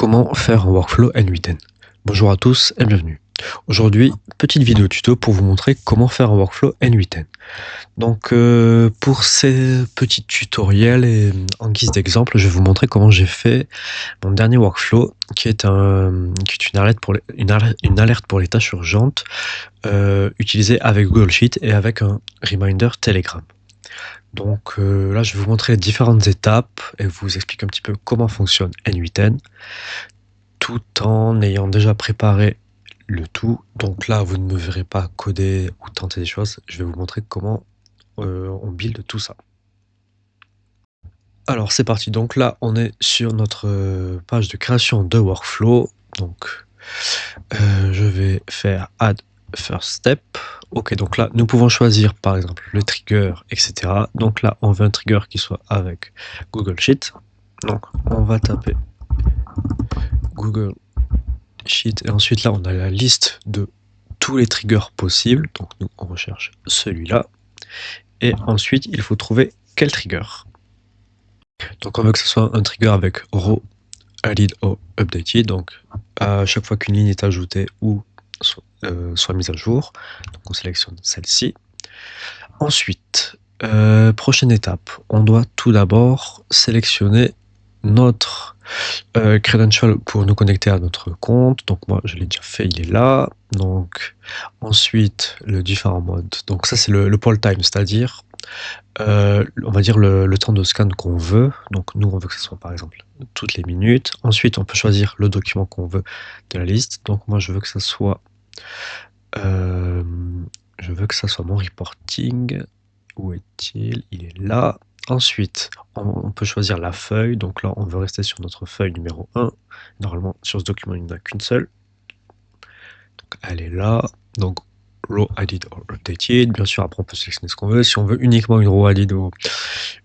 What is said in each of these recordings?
Comment faire un workflow N8N? Bonjour à tous et bienvenue. Aujourd'hui, petite vidéo tuto pour vous montrer comment faire un workflow N8N. Donc pour ces petits tutoriels et en guise d'exemple, je vais vous montrer comment j'ai fait mon dernier workflow qui est une alerte pour les tâches urgentes utilisée avec Google Sheet et avec un reminder Telegram. Donc là, je vais vous montrer les différentes étapes et vous expliquer un petit peu comment fonctionne N8N, tout en ayant déjà préparé le tout. Donc là, vous ne me verrez pas coder ou tenter des choses, je vais vous montrer comment on build tout ça. Alors c'est parti, donc là on est sur notre page de création de workflow. Donc je vais faire add first step. Ok, donc là nous pouvons choisir par exemple le trigger, etc. Donc là on veut un trigger qui soit avec Google Sheet. Donc on va taper Google Sheet et ensuite là on a la liste de tous les triggers possibles. Donc nous on recherche celui-là et ensuite il faut trouver quel trigger. Donc on veut que ce soit un trigger avec row added or updated, donc à chaque fois qu'une ligne est ajoutée ou soit mise à jour. Donc on sélectionne celle-ci. Ensuite, prochaine étape, on doit tout d'abord sélectionner notre credential pour nous connecter à notre compte. Donc moi je l'ai déjà fait, il est là. Donc ensuite le différents modes. Donc ça c'est le poll time, c'est-à-dire on va dire le temps de scan qu'on veut. Donc nous on veut que ce soit par exemple toutes les minutes. Ensuite on peut choisir le document qu'on veut de la liste. Donc moi je veux que ça soit mon reporting. Où est-il? Il est là. Ensuite on peut choisir la feuille. Donc là on veut rester sur notre feuille numéro 1. Normalement sur ce document il n'y en a qu'une seule. Donc elle est là. Donc row added or updated. Bien sûr, après on peut sélectionner ce qu'on veut. Si on veut uniquement une row added ou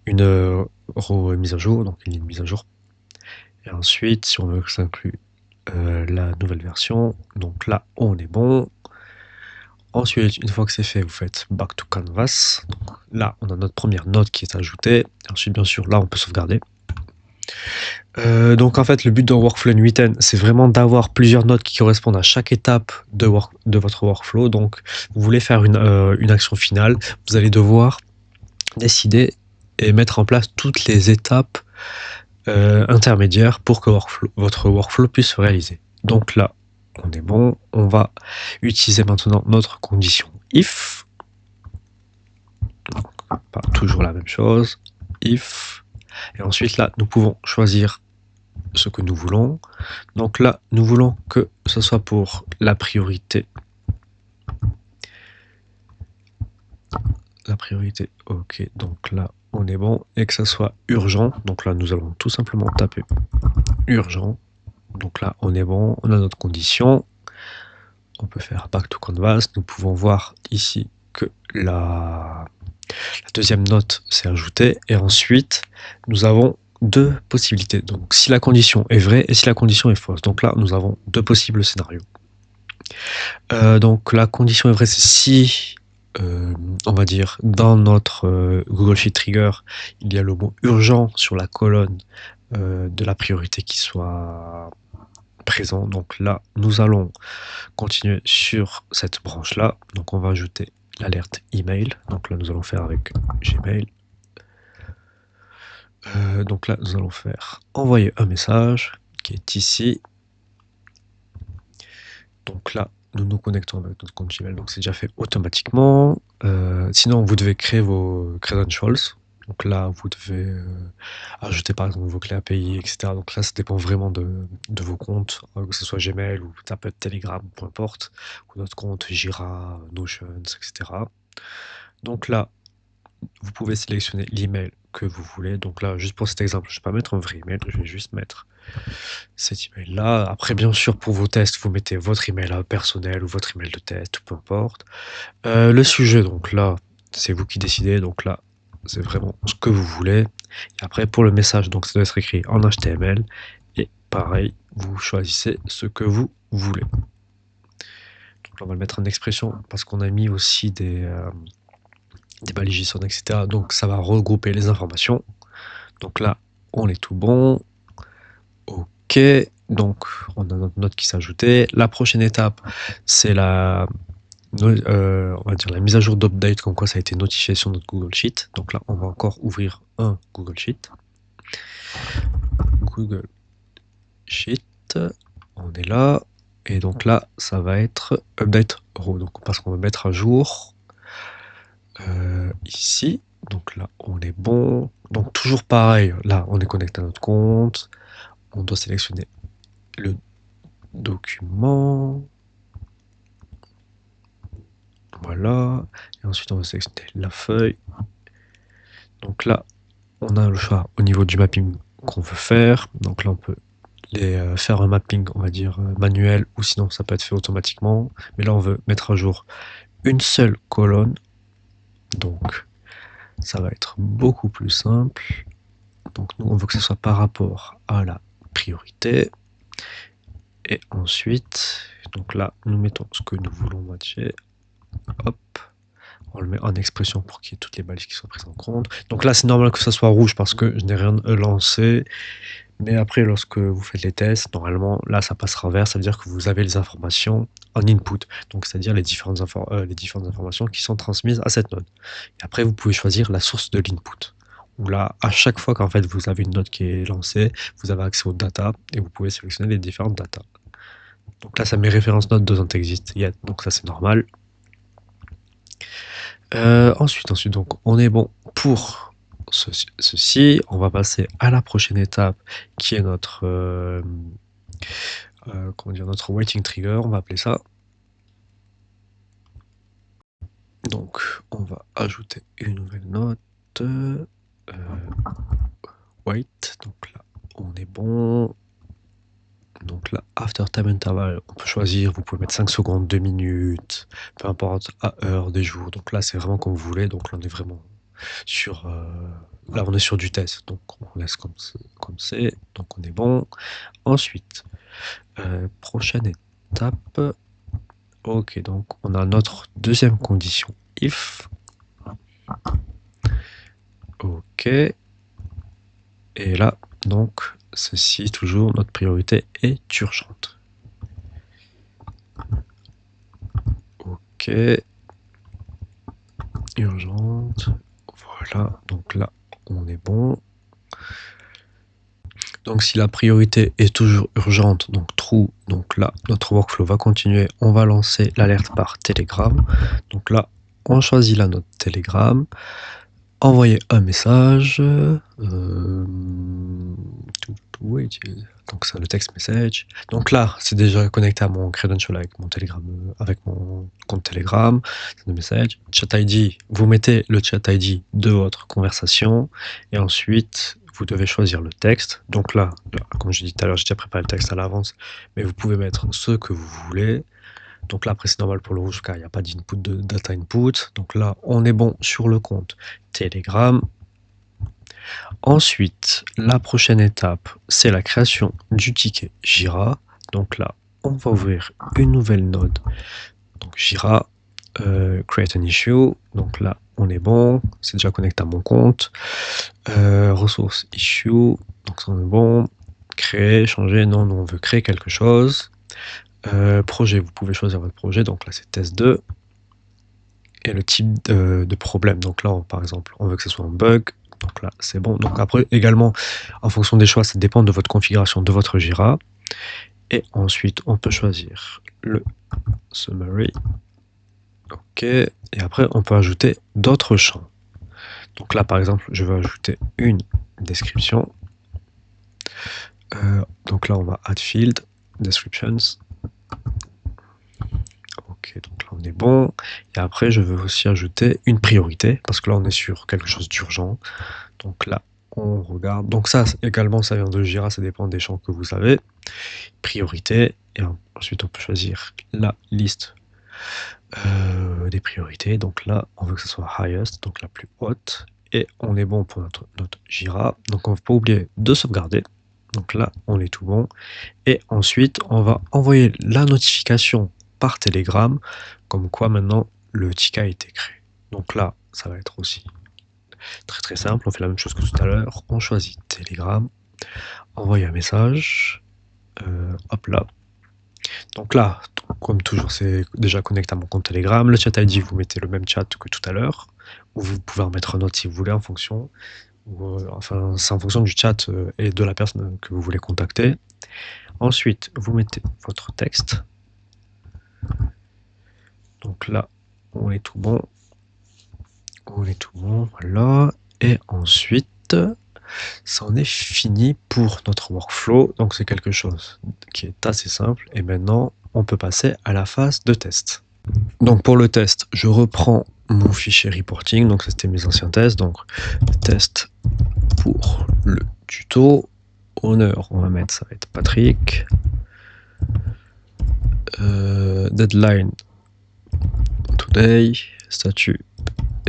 une row mise à jour, donc une ligne mise à jour. Et ensuite, si on veut que ça inclue la nouvelle version, donc là on est bon. Ensuite, une fois que c'est fait, vous faites back to canvas. Donc là, on a notre première note qui est ajoutée. Et ensuite, bien sûr, là on peut sauvegarder. Donc en fait le but d'un workflow N8N c'est vraiment d'avoir plusieurs notes qui correspondent à chaque étape de votre workflow. Donc vous voulez faire une action finale, vous allez devoir décider et mettre en place toutes les étapes intermédiaires pour que votre workflow puisse se réaliser. Donc là on est bon, on va utiliser maintenant notre condition if. Donc, pas toujours la même chose, if, et ensuite là nous pouvons choisir ce que nous voulons. Donc là nous voulons que ce soit pour la priorité, ok, donc là on est bon, et que ça soit urgent. Donc là nous allons tout simplement taper urgent. Donc là on est bon, on a notre condition, on peut faire back to canvas. Nous pouvons voir ici que la deuxième note s'est ajoutée, et ensuite nous avons deux possibilités. Donc si la condition est vraie et si la condition est fausse. Donc là nous avons deux possibles scénarios. Donc la condition est vraie, c'est si on va dire dans notre Google Sheet Trigger il y a le mot urgent sur la colonne de la priorité qui soit présent. Donc là nous allons continuer sur cette branche là. Donc on va ajouter l'alerte email. Donc là nous allons faire avec Gmail. Donc là nous allons faire envoyer un message qui est ici. Donc là nous nous connectons avec notre compte Gmail, donc c'est déjà fait automatiquement. Sinon vous devez créer vos credentials. Donc là vous devez ajouter par exemple vos clés API, etc. Donc là ça dépend vraiment de vos comptes, que ce soit Gmail ou ça peut être Telegram, peu importe, ou notre compte Jira, Notion, etc. Donc là vous pouvez sélectionner l'email que vous voulez. Donc là juste pour cet exemple je ne vais pas mettre un vrai email, je vais juste mettre cet email là. Après bien sûr pour vos tests vous mettez votre email personnel ou votre email de test, peu importe. Le sujet, donc là c'est vous qui décidez, donc là c'est vraiment ce que vous voulez. Et après pour le message, donc ça doit être écrit en HTML, et pareil vous choisissez ce que vous voulez. Donc là, on va le mettre en expression parce qu'on a mis aussi des balises JSON, etc. Donc ça va regrouper les informations. Donc là on est tout bon. Ok, donc on a notre note qui s'est ajoutée. La prochaine étape, c'est on va dire la mise à jour d'update, comme quoi ça a été notifié sur notre Google Sheet. Donc là, on va encore ouvrir un Google Sheet. Google Sheet, on est là. Et donc là, ça va être update row, donc parce qu'on va mettre à jour ici. Donc là, on est bon. Donc toujours pareil, là, on est connecté à notre compte. On doit sélectionner le document. Voilà. Et ensuite, on va sélectionner la feuille. Donc là, on a le choix au niveau du mapping qu'on veut faire. Donc là, on peut faire un mapping, on va dire, manuel, ou sinon ça peut être fait automatiquement. Mais là, on veut mettre à jour une seule colonne. Donc, ça va être beaucoup plus simple. Donc, nous, on veut que ce soit par rapport à la priorité. Et ensuite, donc là, nous mettons ce que nous voulons matcher. Hop. On le met en expression pour qu'il y ait toutes les balises qui soient prises en compte. Donc là, c'est normal que ça soit rouge parce que je n'ai rien lancé. Mais après, lorsque vous faites les tests, normalement, là, ça passera vert. Ça veut dire que vous avez les informations en input. Donc, c'est-à-dire les différentes informations qui sont transmises à cette node. Et après, vous pouvez choisir la source de l'input. Où là, à chaque fois qu'en fait vous avez une node qui est lancée, vous avez accès aux data et vous pouvez sélectionner les différentes data. Donc là, ça met référence node doesn't exist yet. Donc ça, c'est normal. Ensuite, donc on est bon pour ceci. On va passer à la prochaine étape qui est notre comment dire, notre waiting trigger, on va appeler ça. Donc on va ajouter une nouvelle note. Wait, donc là on est bon. Donc là, after time interval, on peut choisir, vous pouvez mettre 5 secondes, 2 minutes, peu importe, à heure, des jours. Donc là, c'est vraiment comme vous voulez. Donc là, on est vraiment sur, là, on est sur du test. Donc on laisse comme c'est. Donc on est bon. Ensuite, prochaine étape. Ok, donc on a notre deuxième condition if. Ok. Et là, donc, ceci, toujours, notre priorité est urgente. Ok. Urgente. Voilà, donc là, on est bon. Donc si la priorité est toujours urgente, donc true, donc là, notre workflow va continuer. On va lancer l'alerte par Telegram. Donc là, on choisit la note Telegram. Envoyer un message. Donc ça, le text message. Donc là, c'est déjà connecté à mon credential avec mon Telegram, avec mon compte Telegram. C'est le message. Chat ID, vous mettez le chat ID de votre conversation et ensuite vous devez choisir le texte. Donc là, comme je dis tout à l'heure, j'ai déjà préparé le texte à l'avance, mais vous pouvez mettre ce que vous voulez. Donc là, après, c'est normal pour le rouge car il n'y a pas d'input de data input. Donc là, on est bon sur le compte Telegram. Ensuite, la prochaine étape, c'est la création du ticket Jira. Donc là, on va ouvrir une nouvelle node. Donc Jira, create an issue. Donc là, on est bon. C'est déjà connecté à mon compte. Ressources issue. Donc ça, on est bon. Créer, changer. Non, nous, on veut créer quelque chose. Projet, vous pouvez choisir votre projet. Donc là, c'est test 2. Et le type de problème. Donc là, par exemple, on veut que ce soit un bug. Donc là, c'est bon. Donc après, également, en fonction des choix, ça dépend de votre configuration de votre Jira. Et ensuite, on peut choisir le summary. OK. Et après, on peut ajouter d'autres champs. Donc là, par exemple, je veux ajouter une description. Donc là, on va add field, descriptions. Ok, donc là on est bon. Et après, je veux aussi ajouter une priorité, parce que là on est sur quelque chose d'urgent. Donc là, on regarde. Donc ça, également, ça vient de Jira, ça dépend des champs que vous avez. Priorité, et ensuite on peut choisir la liste des priorités. Donc là, on veut que ce soit highest, donc la plus haute. Et on est bon pour notre Jira. Donc on ne va pas oublier de sauvegarder. Donc là, on est tout bon. Et ensuite, on va envoyer la notification par Telegram, comme quoi maintenant le ticket a été créé. Donc là, ça va être aussi très très simple. On fait la même chose que tout à l'heure. On choisit Telegram, envoyer un message. hop là. Donc là, comme toujours, c'est déjà connecté à mon compte Telegram. Le chat ID, vous mettez le même chat que tout à l'heure, ou vous pouvez en mettre un autre si vous voulez en fonction. Enfin, c'est en fonction du chat et de la personne que vous voulez contacter. Ensuite, vous mettez votre texte. Donc là, on est tout bon. On est tout bon, voilà. Et ensuite, ça en est fini pour notre workflow. Donc c'est quelque chose qui est assez simple. Et maintenant, on peut passer à la phase de test. Donc pour le test, je reprends mon fichier reporting. Donc c'était mes anciens tests. Donc test pour le tuto. Honneur, on va mettre, ça va être Patrick. Deadline today. Statut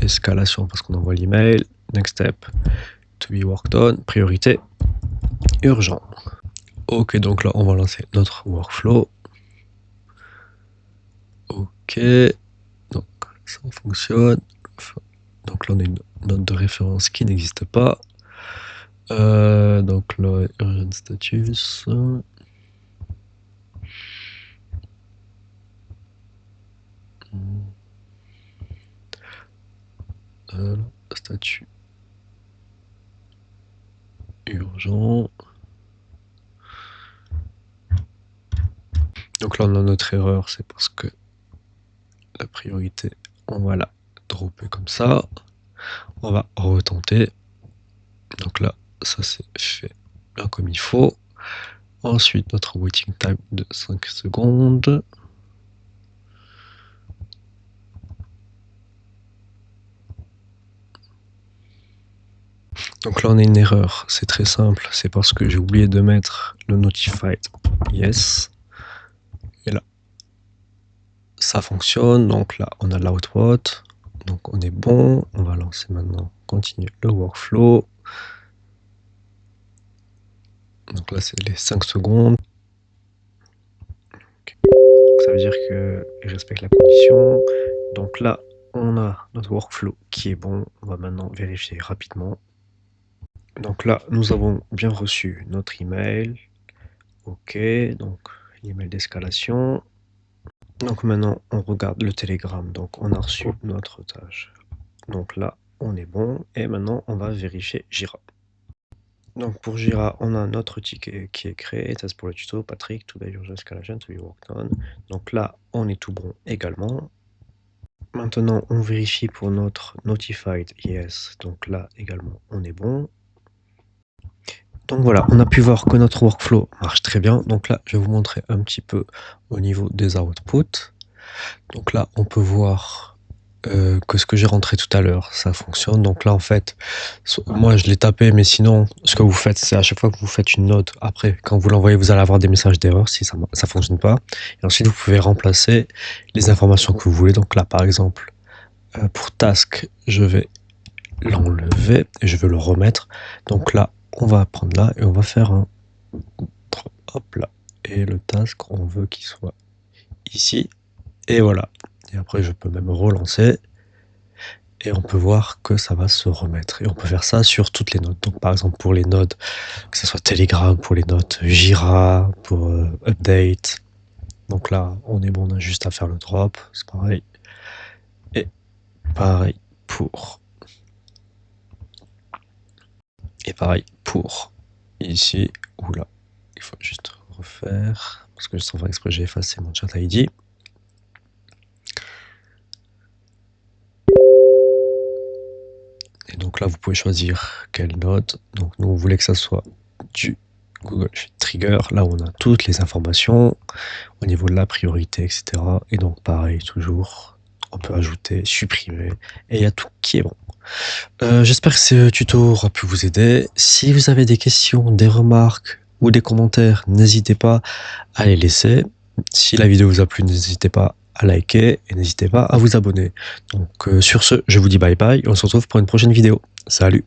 escalation parce qu'on envoie l'email. Next step to be worked on. Priorité urgent. Ok, donc là on va lancer notre workflow. Ok, donc ça fonctionne. Donc là on a une note de référence qui n'existe pas. Donc là, urgent status. Statut urgent. Donc là on a notre erreur, c'est parce que la priorité, on va la dropper comme ça. On va retenter. Donc là, ça c'est fait bien comme il faut. Ensuite, notre waiting time de 5 secondes. Donc là, on a une erreur. C'est très simple. C'est parce que j'ai oublié de mettre le notified yes. Et là, ça fonctionne. Donc là, on a l'output. Donc on est bon. On va lancer maintenant, continuer le workflow. Donc là, c'est les 5 secondes. Okay. Donc, ça veut dire qu'il respecte la condition. Donc là, on a notre workflow qui est bon. On va maintenant vérifier rapidement. Donc là, nous avons bien reçu notre email. Ok, donc l'email d'escalation. Donc maintenant, on regarde le Telegram. Donc on a reçu notre tâche. Donc là, on est bon. Et maintenant, on va vérifier Jira. Donc pour Jira, on a notre ticket qui est créé. Test pour le tuto, Patrick, today your escalation to be worked on. Donc là, on est tout bon également. Maintenant, on vérifie pour notre notified yes. Donc là également, on est bon. Donc voilà, on a pu voir que notre workflow marche très bien. Donc là, je vais vous montrer un petit peu au niveau des outputs. Donc là, on peut voir que ce que j'ai rentré tout à l'heure, ça fonctionne. Donc là, en fait, moi, je l'ai tapé, mais sinon, ce que vous faites, c'est à chaque fois que vous faites une note, après, quand vous l'envoyez, vous allez avoir des messages d'erreur si ça ne fonctionne pas. Et ensuite, vous pouvez remplacer les informations que vous voulez. Donc là, par exemple, pour task, je vais l'enlever et je veux le remettre. Donc là, on va prendre là et on va faire un hop là. Et le task, on veut qu'il soit ici. Et voilà. Et après, je peux même relancer. Et on peut voir que ça va se remettre. Et on peut faire ça sur toutes les notes. Donc par exemple pour les notes, que ce soit Telegram, pour les notes Jira, pour Update. Donc là, on est bon, on a juste à faire le drop. C'est pareil. Et pareil pour... Et pareil pour ici ou là. Il faut juste refaire. Parce que sans faire exprès, j'ai effacé mon chat ID. Et donc là, vous pouvez choisir quelle note. Donc nous, on voulait que ça soit du Google Sheet Trigger. Là, on a toutes les informations au niveau de la priorité, etc. Et donc pareil, toujours, on peut ajouter, supprimer. Et il y a tout qui est bon. J'espère que ce tuto aura pu vous aider. Si vous avez des questions, des remarques ou des commentaires, n'hésitez pas à les laisser. Si la vidéo vous a plu, n'hésitez pas à liker et n'hésitez pas à vous abonner. Donc sur ce, je vous dis bye bye et on se retrouve pour une prochaine vidéo. Salut!